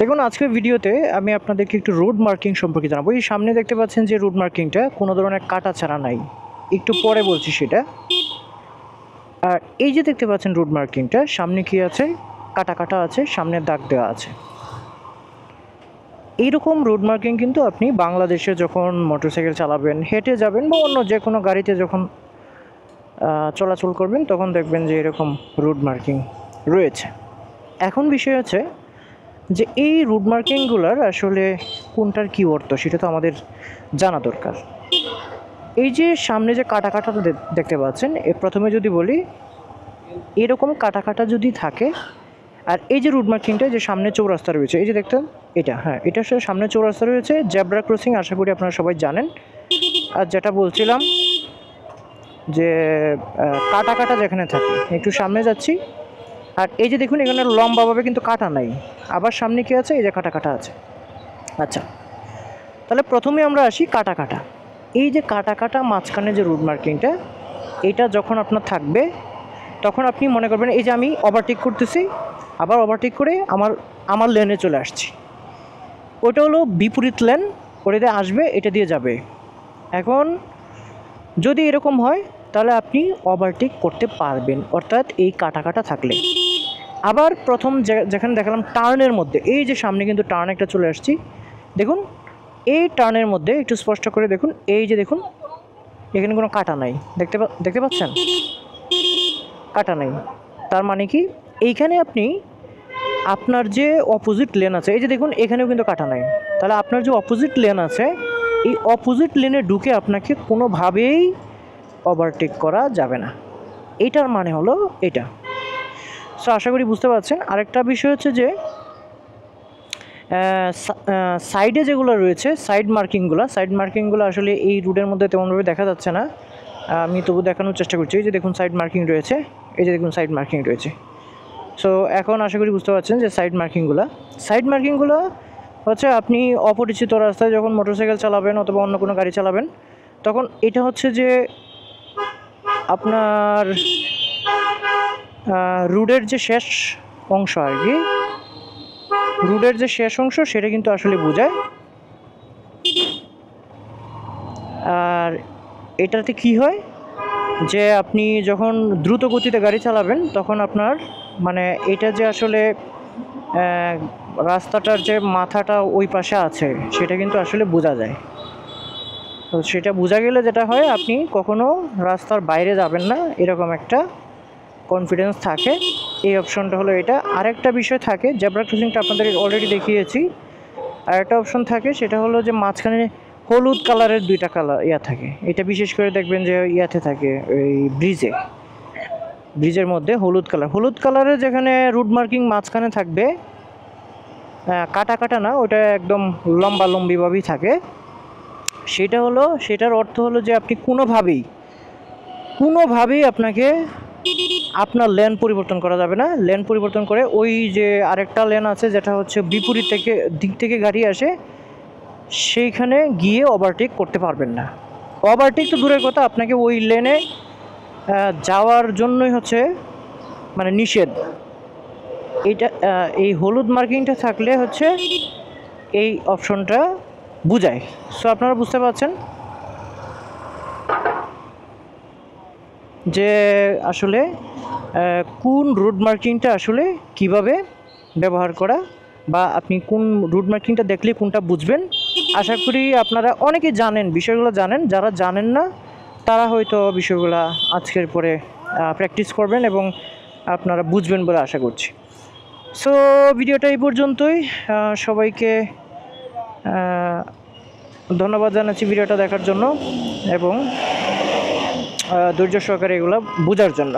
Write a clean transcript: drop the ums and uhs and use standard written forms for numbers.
দেখুন আজকের ভিডিওতে আমি আপনাদেরকে একটু রোড মার্কিং সম্পর্কে জানাবো। এই সামনে দেখতে পাচ্ছেন যে রোড মার্কিংটা কোনো ধরনের কাটা ছাড়া নাই, একটু পরে বলছি সেটা। আর এই যে দেখতে পাচ্ছেন রোড মার্কিংটা সামনে কি আছে, কাটা কাটা আছে, সামনে দাগ দেওয়া আছে। এইরকম রোড মার্কিং কিন্তু আপনি বাংলাদেশে যখন মোটরসাইকেল চালাবেন, হেঁটে যাবেন বা অন্য যে কোনো গাড়িতে যখন চলাচল করবেন তখন দেখবেন যে এরকম রোড মার্কিং রয়েছে। এখন বিষয় হচ্ছে যে এই রুট মার্কিংগুলোর আসলে কোনটার কী অর্থ সেটা তো আমাদের জানা দরকার। এই যে সামনে যে কাটা কাটাটা দেখতে পাচ্ছেন, প্রথমে যদি বলি এরকম কাটা কাটা যদি থাকে, আর এই যে রুট মার্কিংটা যে সামনে চৌরাস্তা রয়েছে, এই যে দেখতেন এটা, হ্যাঁ এটা আসলে সামনে চৌরাস্তা রয়েছে, জেব্রা ক্রসিং আশা করি আপনারা সবাই জানেন। আর যেটা বলছিলাম যে কাটা কাটা যেখানে থাকে, একটু সামনে যাচ্ছি, আর এই যে দেখুন এখানে লম্বাভাবে কিন্তু কাটা নাই, আবার সামনে কি আছে, এই যে কাটা কাটা আছে। আচ্ছা, তাহলে প্রথমে আমরা আসি কাটা কাটা। এই যে কাটা কাটা মাঝখানে যে রুট মার্কিংটা, এটা যখন আপনার থাকবে তখন আপনি মনে করবেন এই যে আমি ওভারটেক করতেছি, আবার ওভারটেক করে আমার লেনে চলে আসছি, ওটা হলো বিপরীত লেন, ওটা দিয়ে আসবে, এটা দিয়ে যাবে। এখন যদি এরকম হয় তাহলে আপনি ওভারটেক করতে পারবেন, অর্থাৎ এই কাটা কাটা থাকলে। আবার প্রথম যেখানে দেখালাম টার্নের মধ্যে, এই যে সামনে কিন্তু টার্ন একটা চলে আসছি, দেখুন এই টার্নের মধ্যে একটু স্পষ্ট করে দেখুন, এই যে দেখুন এখানে কোনো কাটা নাই, দেখতে পাচ্ছেন কাটা নাই। তার মানে কি এইখানে আপনি আপনার যে অপোজিট লেন আছে, এই যে দেখুন এখানেও কিন্তু কাটা নাই, তাহলে আপনার যে অপোজিট লেন আছে এই অপোজিট লেনে ঢুকে আপনাকে কোনোভাবেই ওভারটেক করা যাবে না। এইটার মানে হলো এটা। সো আশা করি বুঝতে পারছেন। আরেকটা বিষয় হচ্ছে যে সাইডে যেগুলো রয়েছে সাইড মার্কিংগুলো আসলে এই রুটের মধ্যে তেমনভাবে দেখা যাচ্ছে না, আমি তবু দেখানোর চেষ্টা করছি। এই যে দেখুন সাইড মার্কিং রয়েছে, এই যে দেখুন সাইড মার্কিং রয়েছে। সো এখন আশা করি বুঝতে পারছেন যে সাইড মার্কিংগুলো হচ্ছে আপনি অপরিচিত রাস্তায় যখন মোটরসাইকেল চালাবেন অথবা অন্য কোনো গাড়ি চালাবেন, তখন এটা হচ্ছে যে আপনার রুটের যে শেষ অংশ আর কি, রুটের যে শেষ অংশ সেটা কিন্তু আসলে বোঝায়। আর এটাতে কি হয় যে আপনি যখন দ্রুত গতিতে গাড়ি চালাবেন তখন আপনার মানে এটা যে আসলে রাস্তাটার যে মাথাটা ওই পাশে আছে সেটা কিন্তু আসলে বোঝা যায়। তো সেটা বোঝা গেলে যেটা হয়, আপনি কখনো রাস্তার বাইরে যাবেন না, এরকম একটা কনফিডেন্স থাকে। এই অপশনটা হলো এটা। আরেকটা বিষয় থাকে, জেব্রা ক্রসিংটা আপনাদের অলরেডি দেখিয়েছি। আরেকটা অপশন থাকে, সেটা হলো যে মাঝখানে হলুদ কালারের দুইটা কালার থাকে, এটা বিশেষ করে দেখবেন যে ইয়াতে থাকে ওই ব্রিজের মধ্যে হলুদ কালারের যেখানে রুট মার্কিং মাঝখানে থাকবে, কাটা কাটা না, ওটা একদম লম্বিভাবেই থাকে। সেটার অর্থ হলো যে আপনি কোনোভাবেই আপনাকে আপনার লেন পরিবর্তন করা যাবে না। লেন পরিবর্তন করে ওই যে আরেকটা লেন আছে যেটা হচ্ছে বিপরীত দিক থেকে গাড়ি আসে, সেইখানে গিয়ে ওভারটেক করতে পারবেন না। ওভারটেক তো দূরের কথা, আপনাকে ওই লেনে যাওয়ার জন্যই হচ্ছে মানে নিষেধ। এই হলুদ মার্কিংটা থাকলে হচ্ছে এই অপশনটা বুঝায়। সো আপনারা বুঝতে পারছেন যে আসলে কোন রুট মার্কিংটা আসলে কিভাবে ব্যবহার করা, বা আপনি কোন রুট মার্কিংটা দেখলে কোনটা বুঝবেন। আশা করি আপনারা অনেকেই জানেন, বিষয়গুলো জানেন। যারা জানেন না তারা হয়তো বিষয়গুলো আজকের পরে প্র্যাকটিস করবেন এবং আপনারা বুঝবেন বলে আশা করছি। সো ভিডিওটা এই পর্যন্তই। সবাইকে ধন্যবাদ জানাচ্ছি ভিডিওটা দেখার জন্য এবং ধৈর্য সহকারে এগুলো বোঝার জন্য।